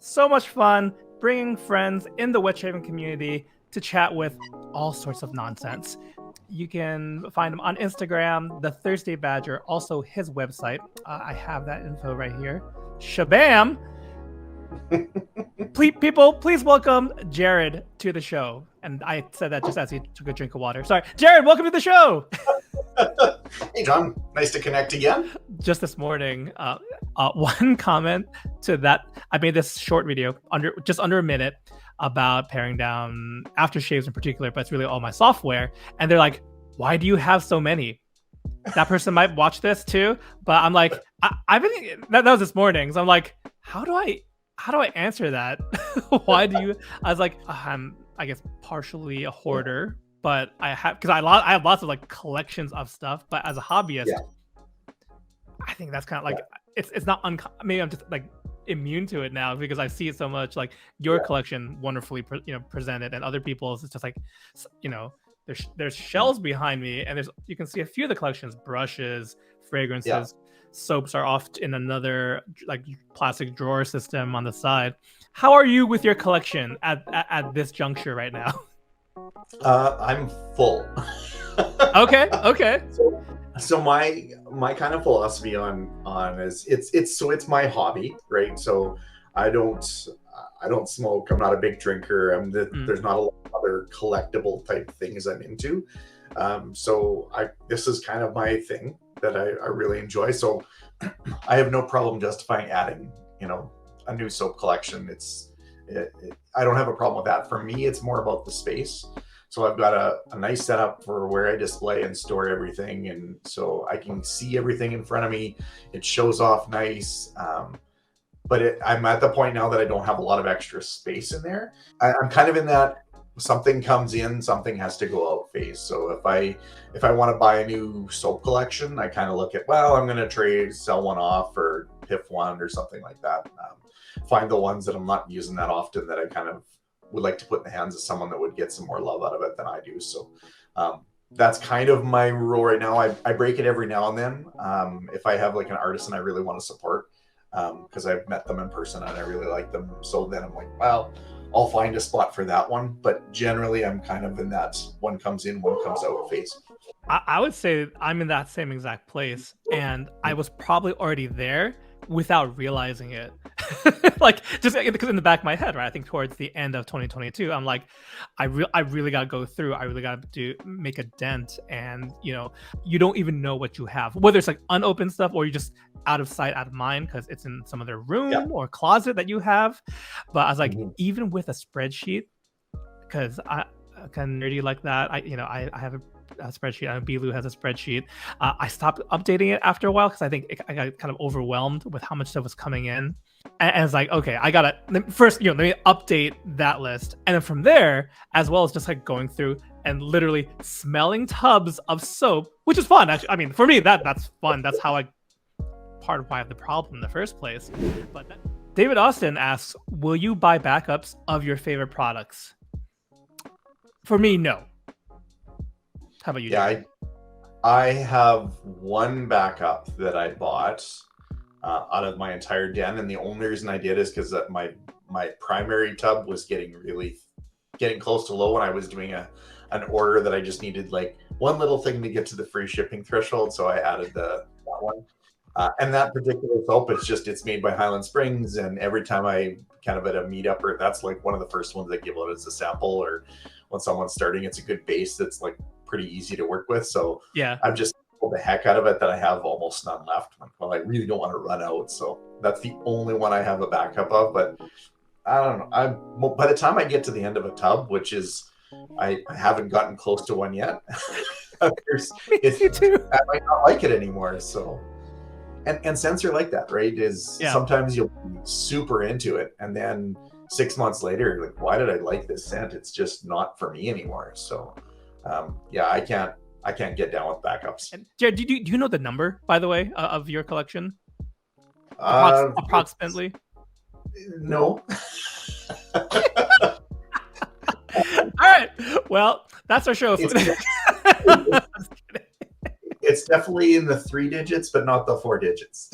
So much fun bringing friends in the Witch Haven community to chat with all sorts of nonsense. You can find him on Instagram, the Thursday Badger, also his website. I have that info right here. Shabam! Please welcome Jared to the show. And I said that just as he took a drink of water. Sorry. Jared, welcome to the show! Hey, John. Nice to connect again. Just this morning, one comment to that. I made this short video, under a minute, about paring down aftershaves in particular, but it's really all my software. And they're like, why do you have so many? That person might watch this too, but I'm like, I've been, that was this morning. So I'm like, how do I answer that? Why do you? I was like, I'm, I guess, partially a hoarder, but I have lots of like collections of stuff. But as a hobbyist, I think that's kind of like it's not maybe I'm just like immune to it now because I see it so much. Like your collection wonderfully presented, and other people's, it's just like, there's shelves behind me, and you can see a few of the collections, brushes, fragrances. Soaps are off in another like plastic drawer system on the side. How are you with your collection at this juncture right now? I'm full. Okay. So my kind of philosophy on is it's my hobby, right? So I don't smoke. I'm not a big drinker. There's not a lot of other collectible type things I'm into. So this is kind of my thing that I really enjoy. So I have no problem justifying adding, a new soap collection. I don't have a problem with that. For me, it's more about the space. So I've got a nice setup for where I display and store everything. And so I can see everything in front of me. It shows off nice. But I'm at the point now that I don't have a lot of extra space in there. I'm kind of in that something comes in, something has to go out phase. So if I want to buy a new soap collection, I kind of look at, well, I'm going to sell one off or piff one or something like that. Find the ones that I'm not using that often that I kind of would like to put in the hands of someone that would get some more love out of it than I do. So that's kind of my rule right now. I break it every now and then. If I have like an artisan I really want to support, because I've met them in person and I really like them. So then I'm like, well, I'll find a spot for that one. But generally, I'm kind of in that one comes in, one comes out phase. I would say I'm in that same exact place. And I was probably already there without realizing it. Like, just because in the back of my head, right? I think towards the end of 2022, I'm like, I really got to go through. I really got to make a dent. And, you don't even know what you have, whether it's like unopened stuff or you just out of sight, out of mind, because it's in some other room or closet that you have. But I was like, even with a spreadsheet, because I kind of nerdy like that. I have a spreadsheet. I know Bilu has a spreadsheet. I stopped updating it after a while because I think I got kind of overwhelmed with how much stuff was coming in. And it's like, okay, I gotta first, let me update that list, and then from there, as well as just like going through and literally smelling tubs of soap, which is fun. Actually, I mean, for me, that's fun. That's how part of why I have the problem in the first place. But David Austin asks, will you buy backups of your favorite products? For me, no. How about you? Yeah, I have one backup that I bought out of my entire den, and the only reason I did is because my primary tub was getting close to low, and I was doing an order that I just needed like one little thing to get to the free shipping threshold, so I added that one. And that particular soap, it's made by Highland Springs, and every time I kind of at a meetup, or that's like one of the first ones I give out as a sample, or when someone's starting, it's a good base that's like pretty easy to work with. So I've just pulled the heck out of it that I have almost none left. Well, I really don't want to run out, so that's the only one I have a backup of. But I don't know. By the time I get to the end of a tub, which is I haven't gotten close to one yet. Me too. I might not like it anymore. So. And scents are like that, right? Sometimes you'll be super into it, and then 6 months later, you're like, why did I like this scent? It's just not for me anymore. So, I can't get down with backups. And Jared, do you know the number, by the way, of your collection? Approximately. No. All right. Well, that's our show. It's definitely in the 3 digits, but not the 4 digits.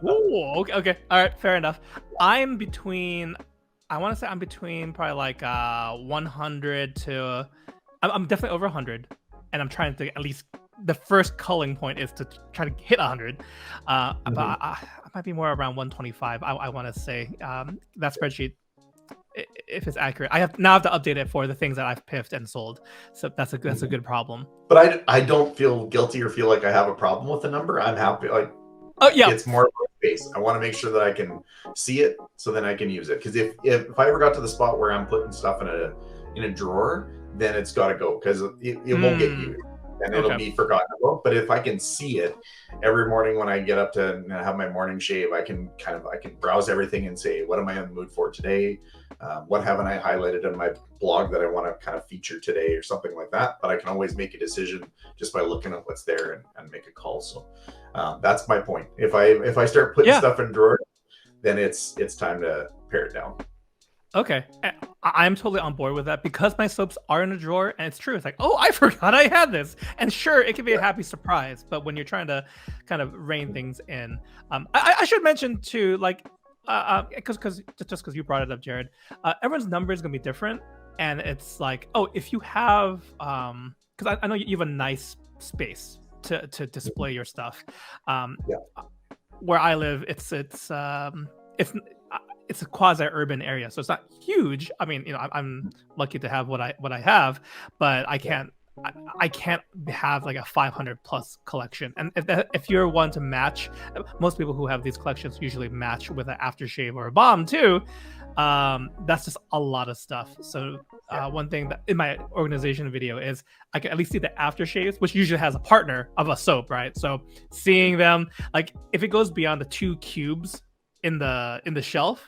Ooh, okay. All right, fair enough. I'm between. I want to say I'm between probably like 100 to. I'm definitely over 100, and I'm trying to at least the first culling point is to try to hit 100. But I might be more around 125. I want to say that spreadsheet, if it's accurate. I have to update it for the things that I've piffed and sold. So that's a good problem. But I don't feel guilty or feel like I have a problem with the number. I'm happy. Like, oh yeah, it's more about space. I want to make sure that I can see it so then I can use it. Because if I ever got to the spot where I'm putting stuff in a drawer, then it's got to go because it won't get used and it'll be forgotten about. But if I can see it every morning when I get up to have my morning shave, I can browse everything and say, what am I in the mood for today? What haven't I highlighted in my blog that I want to kind of feature today or something like that? But I can always make a decision just by looking at what's there and make a call. So that's my point. If I start putting stuff in drawers, then it's time to pare it down. Okay, I'm totally on board with that because my soaps are in a drawer, and it's true. It's like, oh, I forgot I had this, and sure, it can be a happy surprise. But when you're trying to kind of rein things in, I should mention too, like, because you brought it up, Jared, everyone's number is gonna be different, and it's like, oh, if you have, because I know you have a nice space to display your stuff. Where I live, it's a quasi-urban area, so it's not huge. I mean, I'm lucky to have what I have, but I can't have like a 500 plus collection. And if you're one to match, most people who have these collections usually match with an aftershave or a balm too. That's just a lot of stuff. So one thing that in my organization video is I can at least see the aftershaves, which usually has a partner of a soap, right? So seeing them, like if it goes beyond the 2 cubes in the shelf,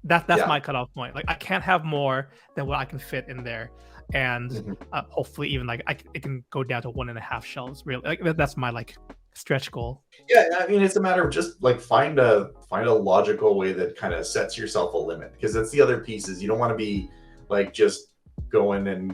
that's my cutoff point. Like I can't have more than what I can fit in there, and hopefully even like it can go down to 1.5 shelves. Really, like that's my like stretch goal. Yeah, I mean it's a matter of just like find a logical way that kind of sets yourself a limit, because that's the other piece is you don't want to be like just going and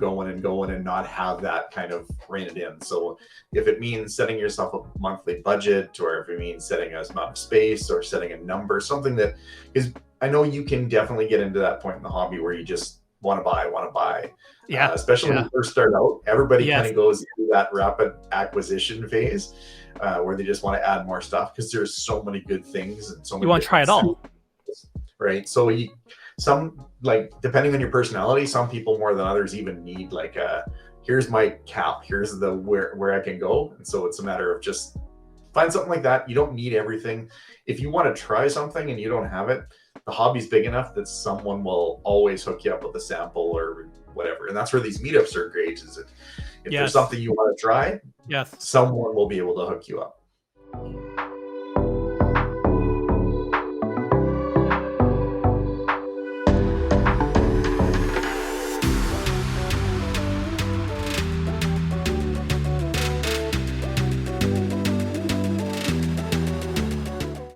not have that kind of reined in. So if it means setting yourself a monthly budget, or if it means setting a amount of space or setting a number, something that is, I know you can definitely get into that point in the hobby where you just want to buy. Yeah. Especially when you first start out, everybody kind of goes through that rapid acquisition phase where they just want to add more stuff because there's so many good things and so many. You want to try it all. Right. So some, like, depending on your personality, some people more than others even need like here's my cap, here's the where I can go. And so it's a matter of just find something like that. You don't need everything. If you want to try something and you don't have it, the hobby's big enough that someone will always hook you up with a sample or whatever. And that's where these meetups are great, is if there's something you want to try, someone will be able to hook you up.